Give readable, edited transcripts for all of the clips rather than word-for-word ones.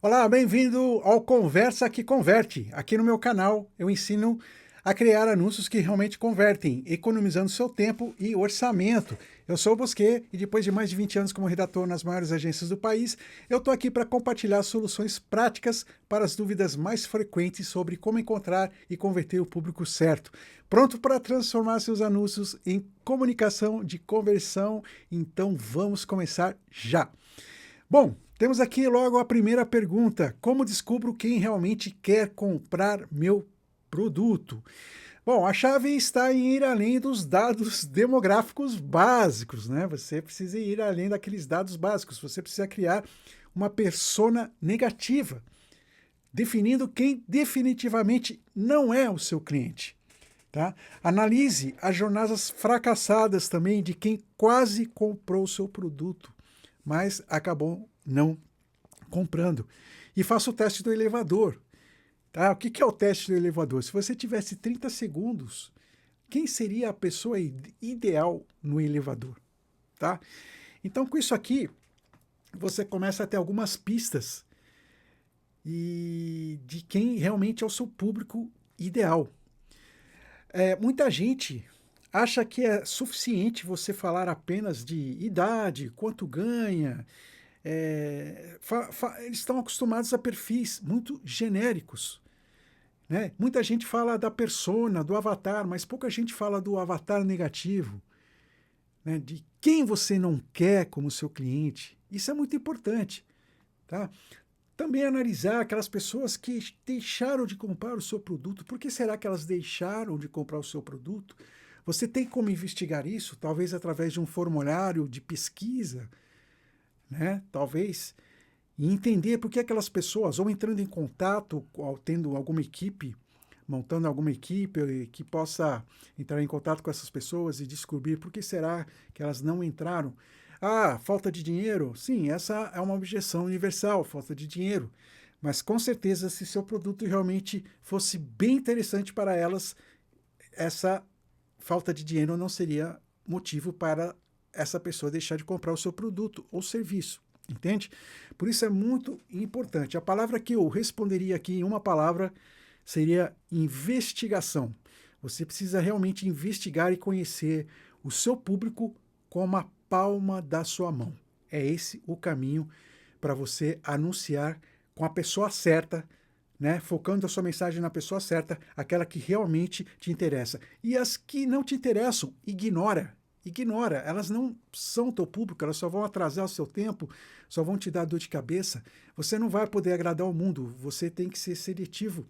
Olá, bem-vindo ao Conversa que Converte. Aqui no meu canal eu ensino a criar anúncios que realmente convertem, economizando seu tempo e orçamento. Eu sou o Bosquet e depois de mais de 20 anos como redator nas maiores agências do país, eu estou aqui para compartilhar soluções práticas para as dúvidas mais frequentes sobre como encontrar e converter o público certo. Pronto para transformar seus anúncios em comunicação de conversão? Então vamos começar já! Bom, temos aqui logo a primeira pergunta: como descubro quem realmente quer comprar meu produto? Bom, a chave está em ir além dos dados demográficos básicos, né? Você precisa ir além daqueles dados básicos. Você precisa criar uma persona negativa, definindo quem definitivamente não é o seu cliente. Tá? Analise as jornadas fracassadas também de quem quase comprou o seu produto, mas acabou não comprando. E faça o teste do elevador. Tá? O que é o teste do elevador? Se você tivesse 30 segundos, quem seria a pessoa ideal no elevador? Tá? Então, com isso aqui, você começa a ter algumas pistas de quem realmente é o seu público ideal. Muita gente acha que é suficiente você falar apenas de idade, quanto ganha. Eles estão acostumados a perfis muito genéricos. Né? Muita gente fala da persona, do avatar, mas pouca gente fala do avatar negativo. Né? De quem você não quer como seu cliente. Isso é muito importante. Tá? Também analisar aquelas pessoas que deixaram de comprar o seu produto. Por que será que elas deixaram de comprar o seu produto? Você tem como investigar isso, talvez através de um formulário de pesquisa, né? Talvez, e entender por que aquelas pessoas, ou entrando em contato, ou tendo alguma equipe, montando alguma equipe que possa entrar em contato com essas pessoas e descobrir por que será que elas não entraram. Ah, falta de dinheiro? Sim, essa é uma objeção universal, falta de dinheiro. Mas com certeza, se seu produto realmente fosse bem interessante para elas, essa falta de dinheiro não seria motivo para essa pessoa deixar de comprar o seu produto ou serviço. Entende? Por isso é muito importante. A palavra que eu responderia aqui em uma palavra seria investigação. Você precisa realmente investigar e conhecer o seu público como a palma da sua mão. É esse o caminho para você anunciar com a pessoa certa, né? Focando a sua mensagem na pessoa certa, aquela que realmente te interessa. E as que não te interessam, ignora. Ignora, elas não são teu público, elas só vão atrasar o seu tempo, só vão te dar dor de cabeça. Você não vai poder agradar o mundo, você tem que ser seletivo.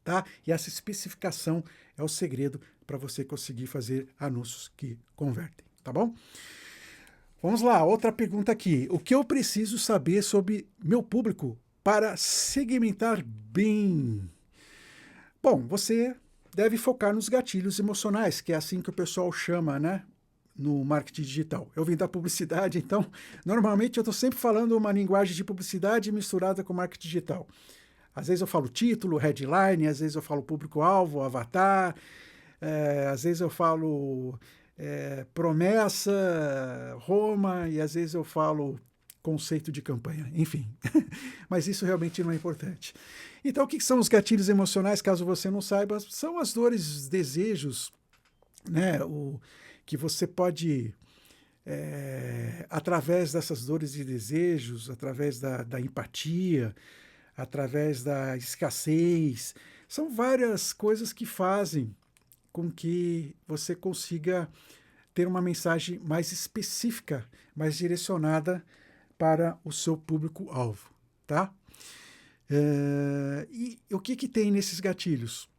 Tá? E essa especificação é o segredo para você conseguir fazer anúncios que convertem, tá bom? Vamos lá, outra pergunta aqui. O que eu preciso saber sobre meu público para segmentar bem? Bom, você deve focar nos gatilhos emocionais, que é assim que o pessoal chama, né? No marketing digital. Eu vim da publicidade, então, normalmente eu estou sempre falando uma linguagem de publicidade misturada com marketing digital. Às vezes eu falo título, headline, às vezes eu falo público-alvo, avatar, às vezes eu falo promessa, Roma, e às vezes eu falo conceito de campanha, enfim. Mas isso realmente não é importante. Então, o que são os gatilhos emocionais, caso você não saiba? São as dores, os desejos, né? Que você pode, através dessas dores e desejos, através da empatia, através da escassez. São várias coisas que fazem com que você consiga ter uma mensagem mais específica, mais direcionada para o seu público-alvo, tá? E o que tem nesses gatilhos?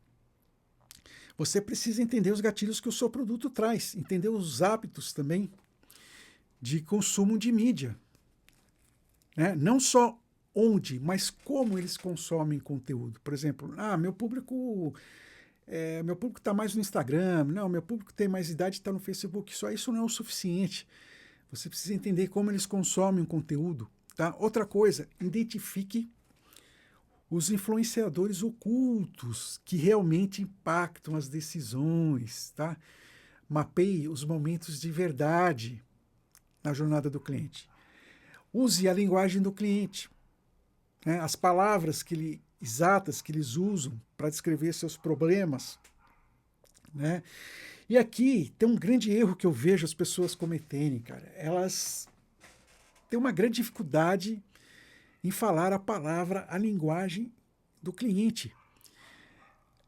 Você precisa entender os gatilhos que o seu produto traz, entender os hábitos também de consumo de mídia. Né? Não só onde, mas como eles consomem conteúdo. Por exemplo, meu público está mais no Instagram, não, meu público tem mais idade, está no Facebook. Só isso não é o suficiente. Você precisa entender como eles consomem o conteúdo. Tá? Outra coisa, identifique os influenciadores ocultos que realmente impactam as decisões. Tá? Mapeie os momentos de verdade na jornada do cliente. Use a linguagem do cliente. né? As palavras exatas que eles usam para descrever seus problemas, né? E aqui tem um grande erro que eu vejo as pessoas cometerem, cara. Elas têm uma grande dificuldade em falar a palavra, a linguagem do cliente.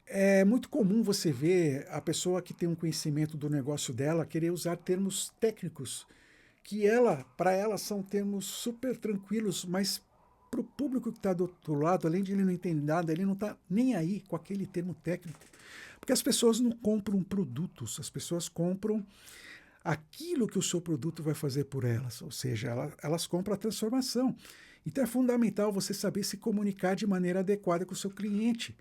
É muito comum você ver a pessoa que tem um conhecimento do negócio dela querer usar termos técnicos, que para ela são termos super tranquilos, mas para o público que está do outro lado, além de ele não entender nada, ele não está nem aí com aquele termo técnico. Porque as pessoas não compram produtos, as pessoas compram aquilo que o seu produto vai fazer por elas, ou seja, elas compram a transformação. Então é fundamental você saber se comunicar de maneira adequada com o seu cliente.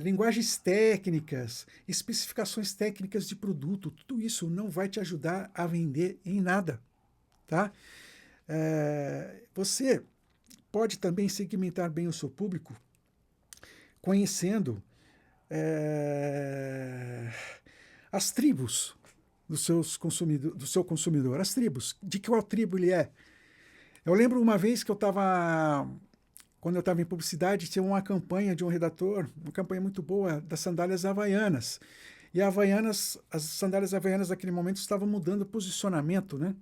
Linguagens técnicas, especificações técnicas de produto, tudo isso não vai te ajudar a vender em nada, tá? Você pode também segmentar bem o seu público conhecendo as tribos do seu consumidor, as tribos, de qual tribo ele é. Eu lembro uma vez que quando eu estava em publicidade, tinha uma campanha de um redator, uma campanha muito boa, das sandálias havaianas. E as sandálias havaianas naquele momento estavam mudando o posicionamento, né?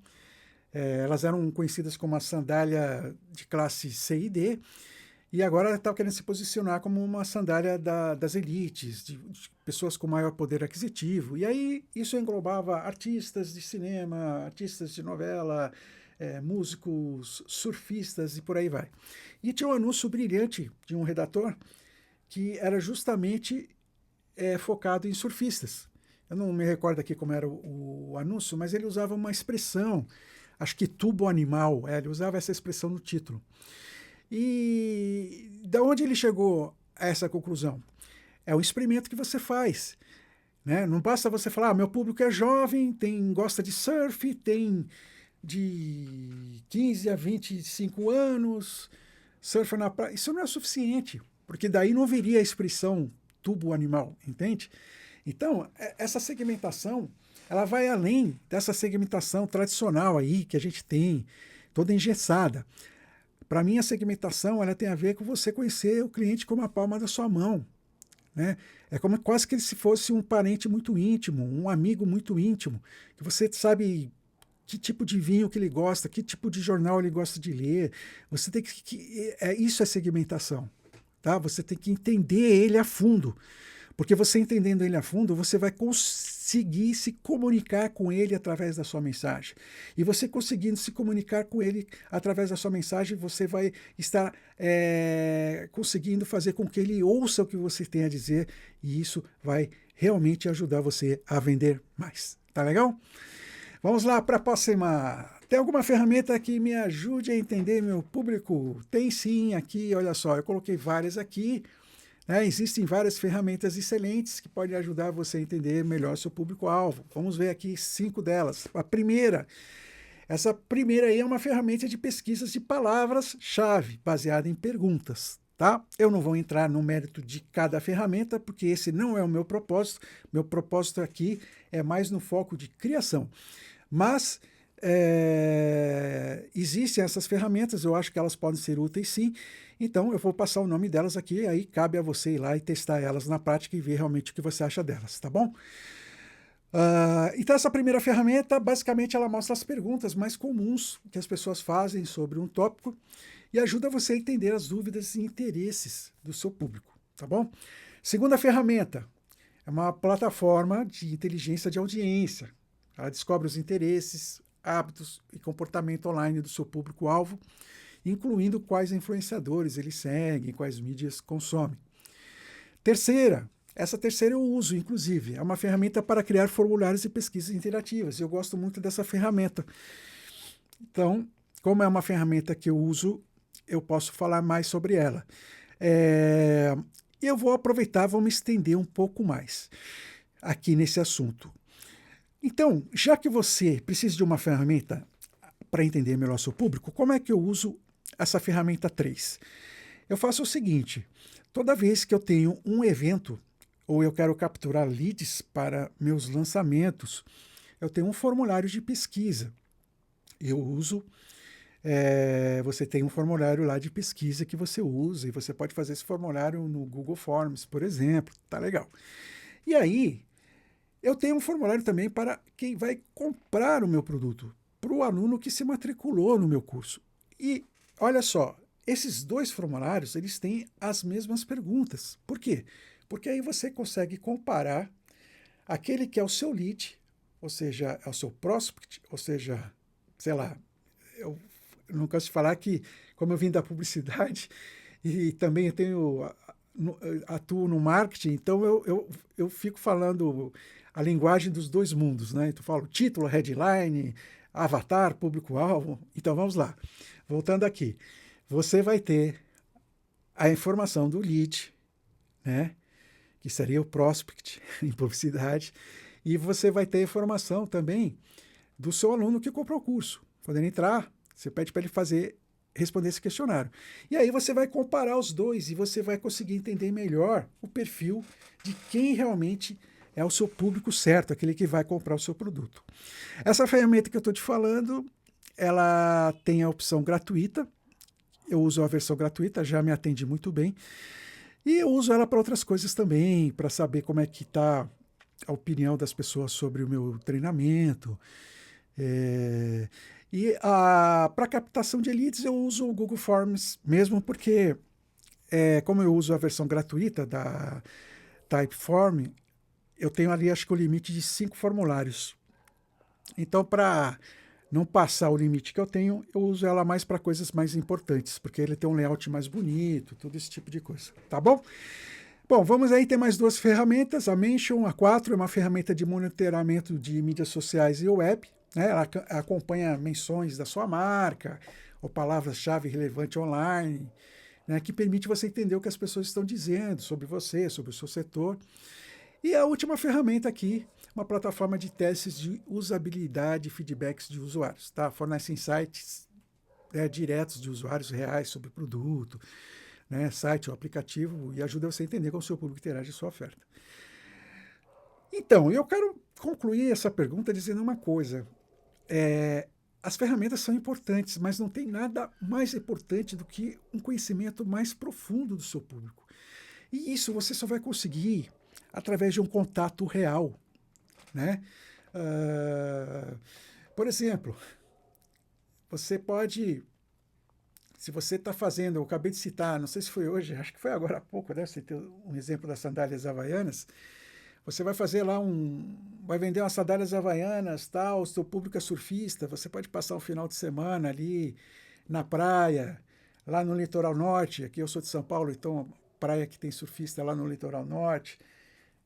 Elas eram conhecidas como a sandália de classe C e D, e agora ela estava querendo se posicionar como uma sandália das elites, de pessoas com maior poder aquisitivo. E aí isso englobava artistas de cinema, artistas de novela, músicos, surfistas e por aí vai. E tinha um anúncio brilhante de um redator que era justamente focado em surfistas. Eu não me recordo aqui como era o anúncio, mas ele usava uma expressão, acho que tubo animal, ele usava essa expressão no título. E da onde ele chegou a essa conclusão? É o experimento que você faz. Né? Não basta você falar, meu público é jovem, gosta de surf, tem de 15 a 25 anos, surfa na praia. Isso não é suficiente, porque daí não viria a expressão tubo animal, entende? Então, essa segmentação, ela vai além dessa segmentação tradicional aí que a gente tem, toda engessada. Para mim, a segmentação ela tem a ver com você conhecer o cliente como a palma da sua mão. Né? É como quase que se fosse um parente muito íntimo, um amigo muito íntimo, que você sabe que tipo de vinho que ele gosta, que tipo de jornal ele gosta de ler. Você tem isso é segmentação. Tá? Você tem que entender ele a fundo. Porque você entendendo ele a fundo, você vai conseguir se comunicar com ele através da sua mensagem. E você conseguindo se comunicar com ele através da sua mensagem, você vai estar conseguindo fazer com que ele ouça o que você tem a dizer, e isso vai realmente ajudar você a vender mais. Tá legal? Vamos lá para a próxima. Tem alguma ferramenta que me ajude a entender meu público? Tem sim, aqui, olha só, eu coloquei várias aqui. Existem várias ferramentas excelentes que podem ajudar você a entender melhor seu público-alvo. Vamos ver aqui 5 delas. Essa primeira aí é uma ferramenta de pesquisas de palavras-chave, baseada em perguntas. Tá? Eu não vou entrar no mérito de cada ferramenta, porque esse não é o meu propósito. Meu propósito aqui é mais no foco de criação. Mas existem essas ferramentas, eu acho que elas podem ser úteis sim. Então eu vou passar o nome delas aqui, aí cabe a você ir lá e testar elas na prática e ver realmente o que você acha delas, tá bom? Então essa primeira ferramenta, basicamente ela mostra as perguntas mais comuns que as pessoas fazem sobre um tópico e ajuda você a entender as dúvidas e interesses do seu público, tá bom? Segunda ferramenta, é uma plataforma de inteligência de audiência. Ela descobre os interesses, hábitos e comportamento online do seu público-alvo, incluindo quais influenciadores eles seguem, quais mídias consomem. Essa terceira eu uso, inclusive, é uma ferramenta para criar formulários e pesquisas interativas. Eu gosto muito dessa ferramenta. Então, como é uma ferramenta que eu uso, eu posso falar mais sobre ela. Eu vou aproveitar, vou me estender um pouco mais aqui nesse assunto. Então, já que você precisa de uma ferramenta para entender melhor seu público, como é que eu uso essa ferramenta 3? Eu faço o seguinte, toda vez que eu tenho um evento ou eu quero capturar leads para meus lançamentos, eu tenho um formulário de pesquisa. Eu uso você tem um formulário lá de pesquisa que você usa, e você pode fazer esse formulário no Google Forms, por exemplo, tá legal. E aí, eu tenho um formulário também para quem vai comprar o meu produto, para o aluno que se matriculou no meu curso. E olha só, esses dois formulários, eles têm as mesmas perguntas. Por quê? Porque aí você consegue comparar aquele que é o seu lead, ou seja, é o seu prospect, ou seja, sei lá, eu não canso de falar que, como eu vim da publicidade e também eu tenho, atuo no marketing, então eu fico falando a linguagem dos dois mundos, né? Então, eu falo título, headline, avatar, público-alvo. Então, vamos lá. Voltando aqui. Você vai ter a informação do lead, né? Que seria o prospect em publicidade, e você vai ter a informação também do seu aluno que comprou o curso. Quando ele entrar, você pede para ele responder esse questionário. E aí você vai comparar os dois e você vai conseguir entender melhor o perfil de quem realmente é o seu público certo, aquele que vai comprar o seu produto. Essa ferramenta que eu estou te falando, ela tem a opção gratuita. Eu uso a versão gratuita, já me atende muito bem. E eu uso ela para outras coisas também, para saber como é que está a opinião das pessoas sobre o meu treinamento. E para captação de leads eu uso o Google Forms mesmo, porque como eu uso a versão gratuita da Typeform, eu tenho ali acho que o limite de 5 formulários. Então, para não passar o limite que eu tenho, eu uso ela mais para coisas mais importantes, porque ele tem um layout mais bonito, todo esse tipo de coisa, tá bom? Bom, vamos aí ter mais duas ferramentas. A Mention A4 é uma ferramenta de monitoramento de mídias sociais e web, né? Ela acompanha menções da sua marca ou palavras-chave relevantes online, né? Que permite você entender o que as pessoas estão dizendo sobre você, sobre o seu setor. E a última ferramenta aqui, uma plataforma de testes de usabilidade e feedbacks de usuários, tá? Fornece insights diretos de usuários reais sobre o produto, né, site ou aplicativo, e ajuda você a entender como o seu público interage a sua oferta. Então, eu quero concluir essa pergunta dizendo uma coisa. As ferramentas são importantes, mas não tem nada mais importante do que um conhecimento mais profundo do seu público. E isso você só vai conseguir através de um contato real, né? Por exemplo, você pode, se você está fazendo, eu acabei de citar, não sei se foi hoje, acho que foi agora há pouco, né? Você tem um exemplo das sandálias havaianas. Você vai fazer lá vai vender umas sandálias havaianas, tal, o seu público é surfista, você pode passar um final de semana ali na praia, lá no litoral norte. Aqui eu sou de São Paulo, então praia que tem surfista lá no litoral norte.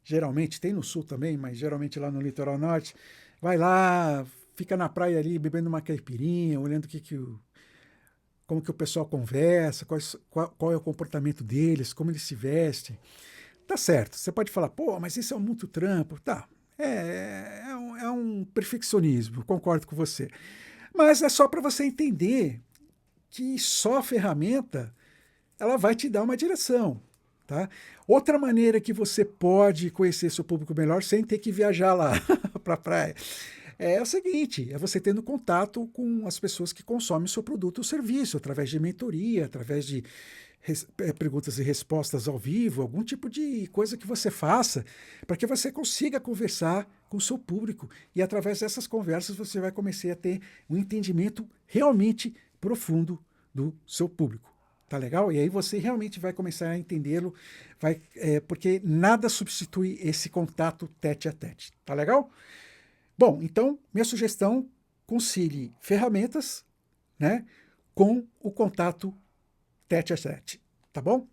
Geralmente tem no sul também, mas geralmente lá no litoral norte. Vai lá, fica na praia ali bebendo uma caipirinha, olhando como que o pessoal conversa, qual é o comportamento deles, como eles se vestem. Tá certo, você pode falar, pô, mas isso é muito trampo. Tá, é um perfeccionismo, concordo com você. Mas é só para você entender que só a ferramenta ela vai te dar uma direção. Tá? Outra maneira que você pode conhecer seu público melhor sem ter que viajar lá para a praia é o seguinte: é você tendo contato com as pessoas que consomem o seu produto ou serviço, através de mentoria, através de perguntas e respostas ao vivo, algum tipo de coisa que você faça para que você consiga conversar com o seu público. E através dessas conversas você vai começar a ter um entendimento realmente profundo do seu público. Tá legal? E aí você realmente vai começar a entendê-lo, porque nada substitui esse contato tete a tete. Tá legal? Bom, então, minha sugestão, concilie ferramentas, né, com o contato tete a tete. Tá bom?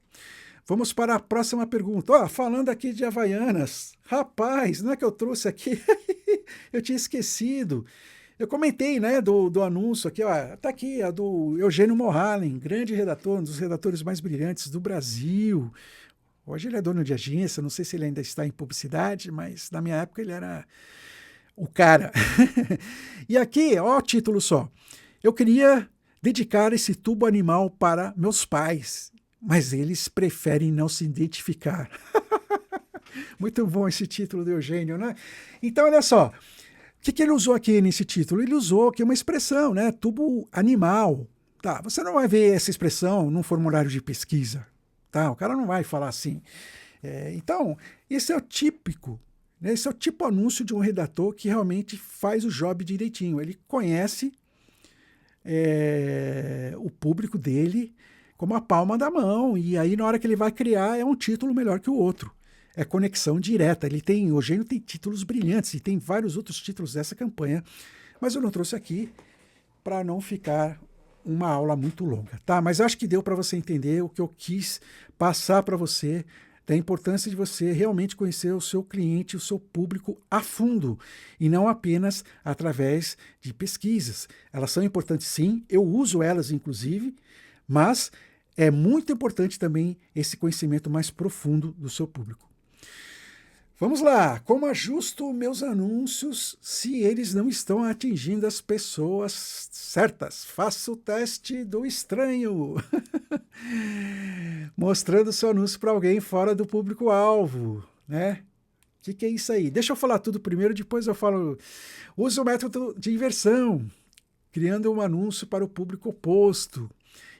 Vamos para a próxima pergunta. Falando aqui de Havaianas. Rapaz, não é que eu trouxe aqui? Eu tinha esquecido. Eu comentei, né, do anúncio aqui, ó, tá aqui, a do Eugênio Mohallen, grande redator, um dos redatores mais brilhantes do Brasil. Hoje ele é dono de agência, não sei se ele ainda está em publicidade, mas na minha época ele era o cara. E aqui, ó, o título só. Eu queria dedicar esse tubo animal para meus pais, mas eles preferem não se identificar. Muito bom esse título do Eugênio, né? Então, olha só. que ele usou aqui nesse título? Ele usou aqui uma expressão, né? Tubo animal. Tá, você não vai ver essa expressão num formulário de pesquisa. Tá? O cara não vai falar assim. Então, esse é o típico, né? Esse é o tipo anúncio de um redator que realmente faz o job direitinho. Ele conhece o público dele como a palma da mão, e aí na hora que ele vai criar é um título melhor que o outro. É conexão direta. O Eugênio tem títulos brilhantes e tem vários outros títulos dessa campanha, mas eu não trouxe aqui para não ficar uma aula muito longa, tá? Mas acho que deu para você entender o que eu quis passar para você, da importância de você realmente conhecer o seu cliente, o seu público a fundo, e não apenas através de pesquisas. Elas são importantes sim, eu uso elas inclusive, mas é muito importante também esse conhecimento mais profundo do seu público. Vamos lá, como ajusto meus anúncios se eles não estão atingindo as pessoas certas? Faça o teste do estranho, mostrando seu anúncio para alguém fora do público-alvo, né? O que é isso aí? Deixa eu falar tudo primeiro, depois eu falo. Use o método de inversão, criando um anúncio para o público oposto.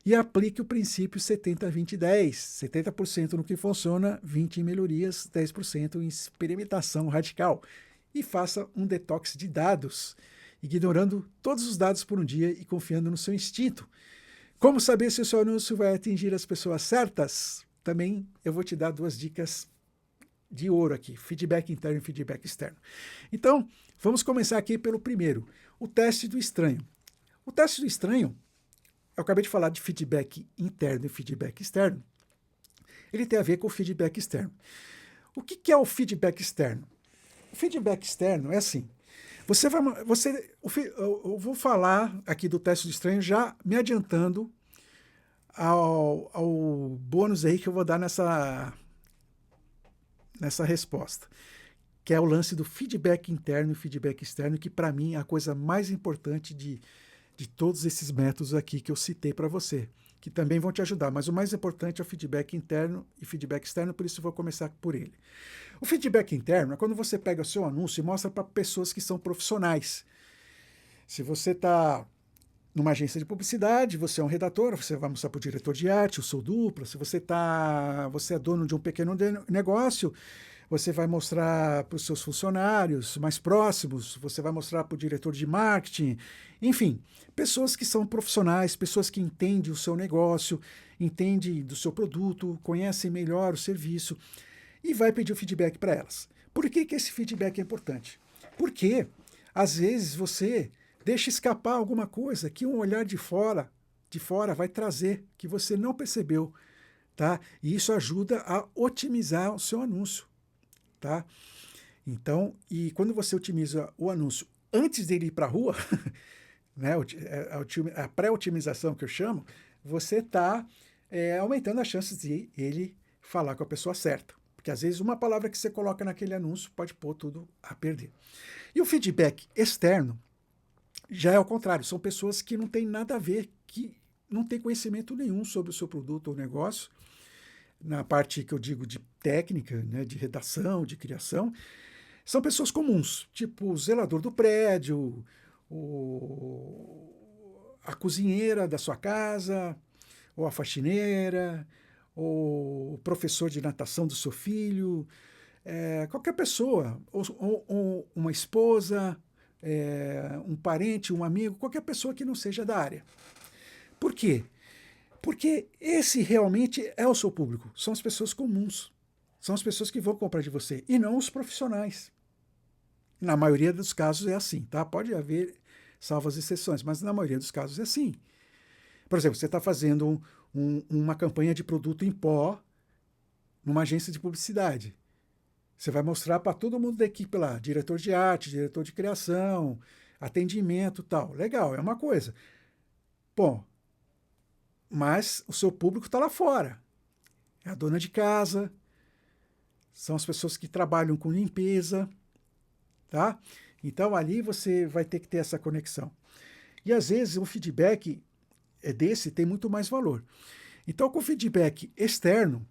E aplique o princípio 70-20-10. 70% no que funciona, 20% em melhorias, 10% em experimentação radical. E faça um detox de dados, ignorando todos os dados por um dia e confiando no seu instinto. Como saber se o seu anúncio vai atingir as pessoas certas? Também eu vou te dar 2 dicas de ouro aqui, feedback interno e feedback externo. Então, vamos começar aqui pelo primeiro, o teste do estranho. O teste do estranho, eu acabei de falar de feedback interno e feedback externo. Ele tem a ver com o feedback externo. O que é o feedback externo? O feedback externo é assim. Eu vou falar aqui do teste do estranho já me adiantando ao bônus aí que eu vou dar nessa resposta, que é o lance do feedback interno e feedback externo, que para mim é a coisa mais importante de todos esses métodos aqui que eu citei para você, que também vão te ajudar, mas o mais importante é o feedback interno e feedback externo, por isso eu vou começar por ele. O feedback interno é quando você pega o seu anúncio e mostra para pessoas que são profissionais. Se você está numa agência de publicidade, você é um redator, você vai mostrar para o diretor de arte, o seu duplo. Se você é dono de um pequeno negócio, você vai mostrar para os seus funcionários mais próximos, você vai mostrar para o diretor de marketing, enfim, pessoas que são profissionais, pessoas que entendem o seu negócio, entendem do seu produto, conhecem melhor o serviço e vai pedir o feedback para elas. Por que esse feedback é importante? Porque, às vezes, você deixa escapar alguma coisa que um olhar de fora vai trazer, que você não percebeu, tá? E isso ajuda a otimizar o seu anúncio. Tá? Então, e quando você otimiza o anúncio antes dele ir para a rua, né, a pré-otimização que eu chamo, você está aumentando as chances de ele falar com a pessoa certa. Porque às vezes uma palavra que você coloca naquele anúncio pode pôr tudo a perder. E o feedback externo já é ao contrário, são pessoas que não têm nada a ver, que não têm conhecimento nenhum sobre o seu produto ou negócio, na parte que eu digo de técnica, né, de redação, de criação, são pessoas comuns, tipo o zelador do prédio, a cozinheira da sua casa, ou a faxineira, ou o professor de natação do seu filho, qualquer pessoa, ou uma esposa, um parente, um amigo, qualquer pessoa que não seja da área. Por quê? Porque esse realmente é o seu público. São as pessoas comuns. São as pessoas que vão comprar de você e não os profissionais. Na maioria dos casos é assim, tá? Pode haver salvas exceções, mas na maioria dos casos é assim. Por exemplo, você está fazendo uma campanha de produto em pó numa agência de publicidade. Você vai mostrar para todo mundo da equipe lá, diretor de arte, diretor de criação, atendimento e tal. Legal, é uma coisa. Bom, mas o seu público está lá fora. É a dona de casa, são as pessoas que trabalham com limpeza, tá? Então ali você vai ter que ter essa conexão. E às vezes um feedback desse tem muito mais valor. Então com o feedback externo,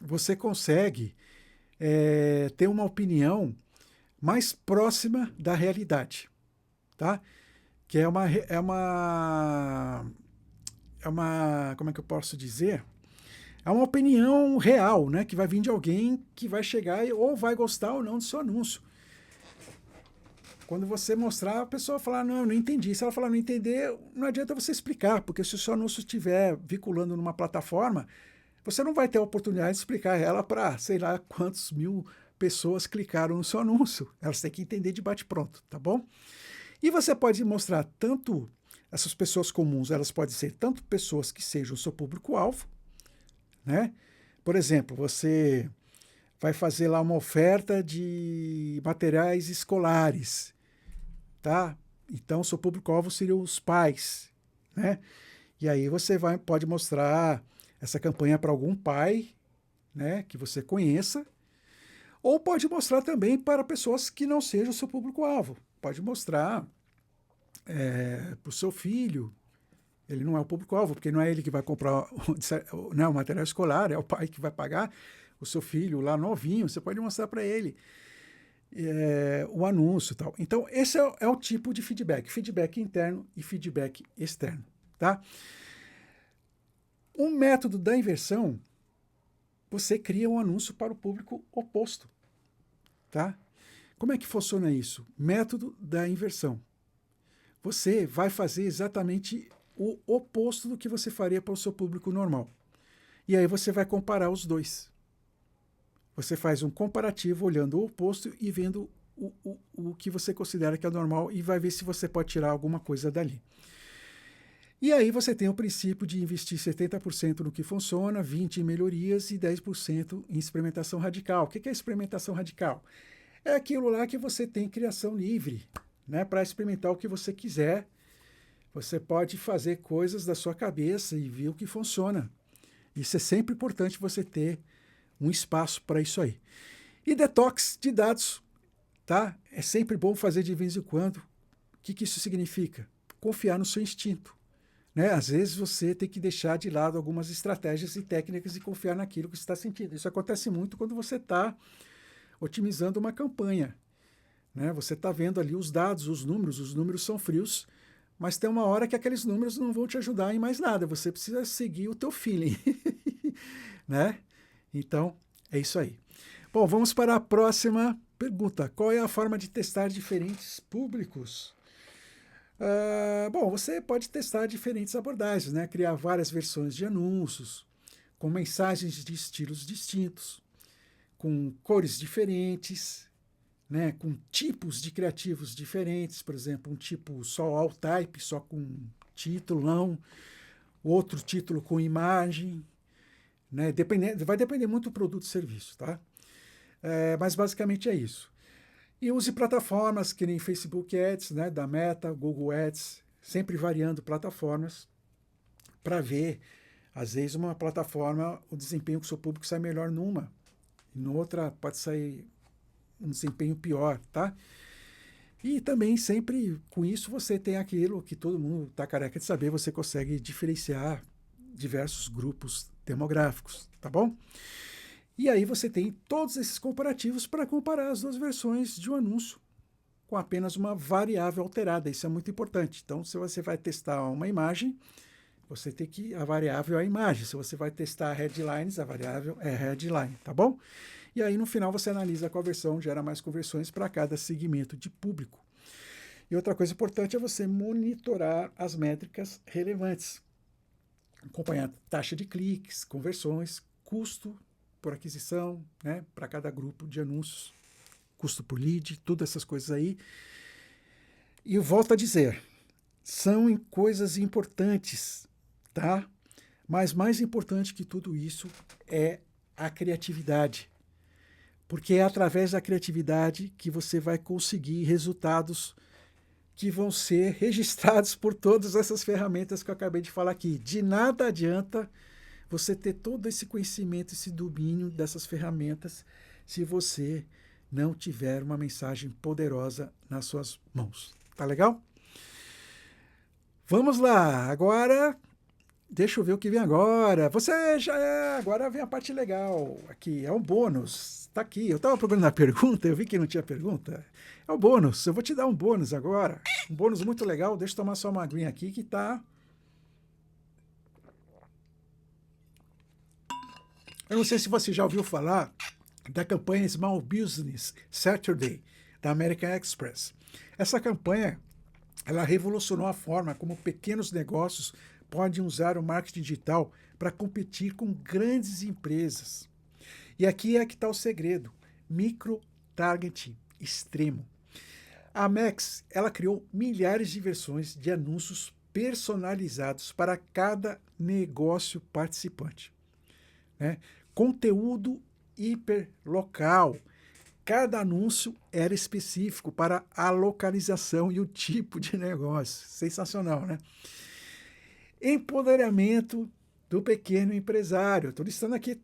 você consegue ter uma opinião mais próxima da realidade, tá? Que como é que eu posso dizer? É uma opinião real, né? Que vai vir de alguém que vai chegar e ou vai gostar ou não do seu anúncio. Quando você mostrar, a pessoa falar, não, eu não entendi. Se ela falar não entender, não adianta você explicar, porque se o seu anúncio estiver vinculando numa plataforma, você não vai ter a oportunidade de explicar ela para, sei lá, quantos mil pessoas clicaram no seu anúncio. Elas têm que entender de bate-pronto, tá bom? E você pode mostrar tanto essas pessoas comuns, elas podem ser tanto pessoas que sejam o seu público-alvo, né? Por exemplo, você vai fazer lá uma oferta de materiais escolares, tá? Então, seu público-alvo seriam os pais, né? E aí você pode mostrar essa campanha para algum pai, né, que você conheça, ou pode mostrar também para pessoas que não sejam o seu público-alvo. Pode mostrar para o seu filho. Ele não é o público-alvo, porque não é ele que vai comprar o material escolar, é o pai que vai pagar. O seu filho lá novinho, você pode mostrar para ele o anúncio e tal. Então, esse é o tipo de feedback interno e feedback externo, tá? Um método da inversão, você cria um anúncio para o público oposto, tá? Como é que funciona isso? Método da inversão. Você vai fazer exatamente o oposto do que você faria para o seu público normal. E aí você vai comparar os dois. Você faz um comparativo olhando o oposto e vendo o que você considera que é normal e vai ver se você pode tirar alguma coisa dali. E aí você tem o princípio de investir 70% no que funciona, 20% em melhorias e 10% em experimentação radical. O que é experimentação radical? É aquilo lá que você tem criação livre, né, para experimentar o que você quiser. Você pode fazer coisas da sua cabeça e ver o que funciona. Isso é sempre importante você ter um espaço para isso aí. E detox de dados, tá? É sempre bom fazer de vez em quando. O que isso significa? Confiar no seu instinto. Né? Às vezes você tem que deixar de lado algumas estratégias e técnicas e confiar naquilo que você está sentindo. Isso acontece muito quando você está otimizando uma campanha. Né? Você está vendo ali os dados, os números são frios, mas tem uma hora que aqueles números não vão te ajudar em mais nada. Você precisa seguir o teu feeling. Né? Então, é isso aí. Bom, vamos para a próxima pergunta. Qual é a forma de testar diferentes públicos? Bom, você pode testar diferentes abordagens, né? Criar várias versões de anúncios, com mensagens de estilos distintos, com cores diferentes, né? Com tipos de criativos diferentes, por exemplo, um tipo só all type, só com título, não, outro título com imagem, né? Vai depender muito do produto e serviço, tá? Mas basicamente é isso. E use plataformas que nem Facebook Ads, né, da Meta, Google Ads, sempre variando plataformas para ver, às vezes uma plataforma, o desempenho que o seu público sai melhor numa, e noutra pode sair um desempenho pior, tá? E também sempre com isso você tem aquilo que todo mundo está careca de saber, você consegue diferenciar diversos grupos demográficos, tá bom? E aí você tem todos esses comparativos para comparar as duas versões de um anúncio com apenas uma variável alterada. Isso é muito importante. Então, se você vai testar uma imagem, você tem que a variável é a imagem. Se você vai testar headlines, a variável é headline, tá bom? E aí no final você analisa qual versão gera mais conversões para cada segmento de público. E outra coisa importante é você monitorar as métricas relevantes. Acompanhar taxa de cliques, conversões, custo por aquisição, né, para cada grupo de anúncios, custo por lead, todas essas coisas aí. E eu volto a dizer, são coisas importantes, tá? Mas mais importante que tudo isso é a criatividade. Porque é através da criatividade que você vai conseguir resultados que vão ser registrados por todas essas ferramentas que eu acabei de falar aqui. De nada adianta você ter todo esse conhecimento, esse domínio dessas ferramentas, se você não tiver uma mensagem poderosa nas suas mãos. Tá legal? Vamos lá. Agora, Deixa eu ver o que vem agora. Você já é. Agora vem a parte legal. Aqui é um bônus. Está aqui. Eu estava procurando a pergunta, eu vi que não tinha pergunta. É o bônus. Eu vou te dar um bônus agora. Um bônus muito legal. Deixa eu tomar só uma aguinha aqui que tá. Eu não sei se você já ouviu falar da campanha Small Business Saturday da American Express. Essa campanha, ela revolucionou a forma como pequenos negócios podem usar o marketing digital para competir com grandes empresas. E aqui é que está o segredo: micro-targeting extremo. A Amex, ela criou milhares de versões de anúncios personalizados para cada negócio participante, né? Conteúdo hiperlocal. Cada anúncio era específico para a localização e o tipo de negócio. Sensacional, né? Empoderamento do pequeno empresário. Estou listando aqui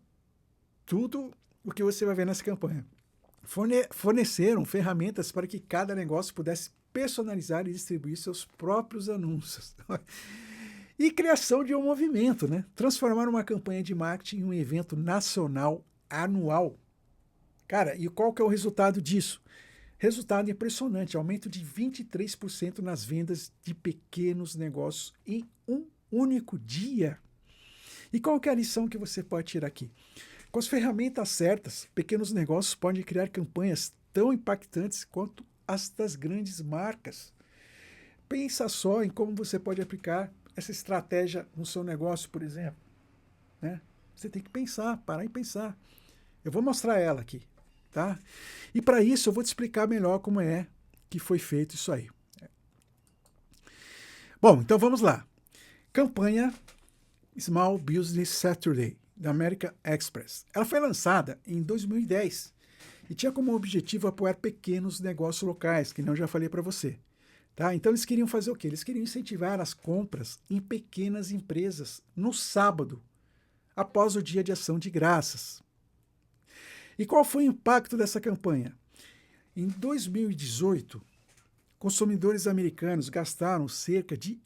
tudo o que você vai ver nessa campanha. Forneceram ferramentas para que cada negócio pudesse personalizar e distribuir seus próprios anúncios. E criação de um movimento, né? Transformar uma campanha de marketing em um evento nacional anual. Cara, e qual que é o resultado disso? Resultado impressionante, aumento de 23% nas vendas de pequenos negócios em um único dia. E qual que é a lição que você pode tirar aqui? Com as ferramentas certas, pequenos negócios podem criar campanhas tão impactantes quanto as das grandes marcas. Pensa só em como você pode aplicar essa estratégia no seu negócio, por exemplo, né? Você tem que pensar, parar e pensar. Eu vou mostrar ela aqui, tá? E para isso eu vou te explicar melhor como é que foi feito isso aí. Bom, então vamos lá. Campanha Small Business Saturday da American Express. Ela foi lançada em 2010 e tinha como objetivo apoiar pequenos negócios locais, que não já falei para você. Tá? Então eles queriam fazer o quê? Eles queriam incentivar as compras em pequenas empresas no sábado, após o dia de ação de graças. E qual foi o impacto dessa campanha? Em 2018, consumidores americanos gastaram cerca de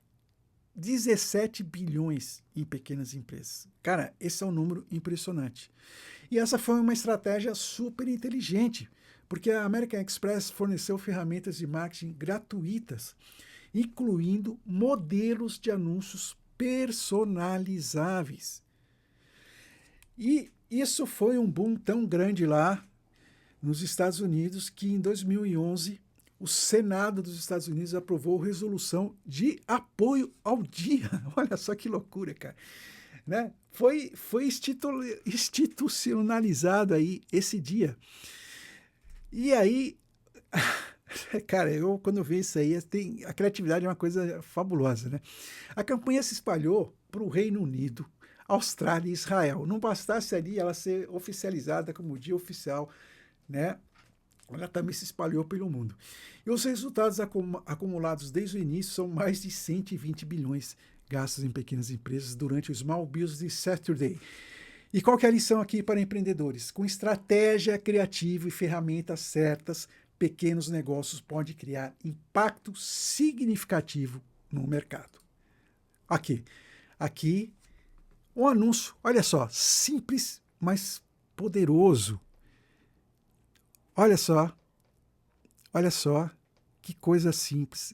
17 bilhões em pequenas empresas. Cara, esse é um número impressionante. E essa foi uma estratégia super inteligente, porque a American Express forneceu ferramentas de marketing gratuitas, incluindo modelos de anúncios personalizáveis. E isso foi um boom tão grande lá nos Estados Unidos que em 2011 o Senado dos Estados Unidos aprovou resolução de apoio ao dia. Olha só que loucura, cara. Né? Foi institucionalizado aí esse dia. E aí, cara, eu quando vi isso aí, a criatividade é uma coisa fabulosa, né? A campanha se espalhou para o Reino Unido, Austrália e Israel. Não bastasse ali ela ser oficializada como dia oficial, né? Ela também se espalhou pelo mundo. E os resultados acumulados desde o início são mais de 120 bilhões gastos em pequenas empresas durante o Small Business Saturday. E qual que é a lição aqui para empreendedores? Com estratégia criativa e ferramentas certas, pequenos negócios podem criar impacto significativo no mercado. Aqui, um anúncio, olha só, simples, mas poderoso. Olha só, que coisa simples.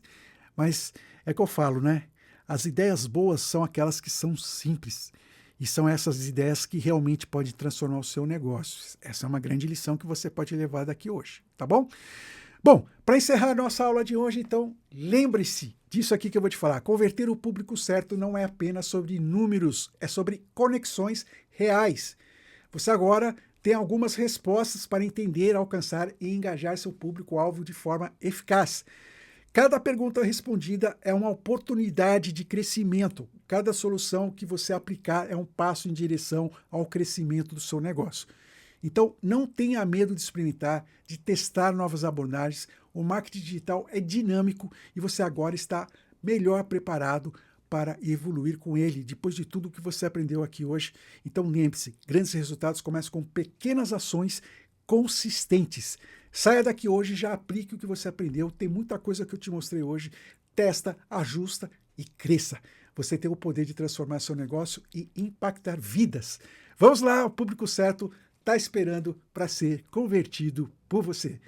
Mas é que eu falo, né? As ideias boas são aquelas que são simples. E são essas ideias que realmente podem transformar o seu negócio. Essa é uma grande lição que você pode levar daqui hoje, tá bom? Bom, para encerrar a nossa aula de hoje, então, lembre-se disso aqui que eu vou te falar. Converter o público certo não é apenas sobre números, é sobre conexões reais. Você agora tem algumas respostas para entender, alcançar e engajar seu público-alvo de forma eficaz. Cada pergunta respondida é uma oportunidade de crescimento. Cada solução que você aplicar é um passo em direção ao crescimento do seu negócio. Então, não tenha medo de experimentar, de testar novas abordagens. O marketing digital é dinâmico e você agora está melhor preparado para evoluir com ele, depois de tudo que você aprendeu aqui hoje. Então, lembre-se, grandes resultados começam com pequenas ações consistentes. Saia daqui hoje e já aplique o que você aprendeu. Tem muita coisa que eu te mostrei hoje. Testa, ajusta e cresça. você tem o poder de transformar seu negócio e impactar vidas. Vamos lá, o público certo está esperando para ser convertido por você.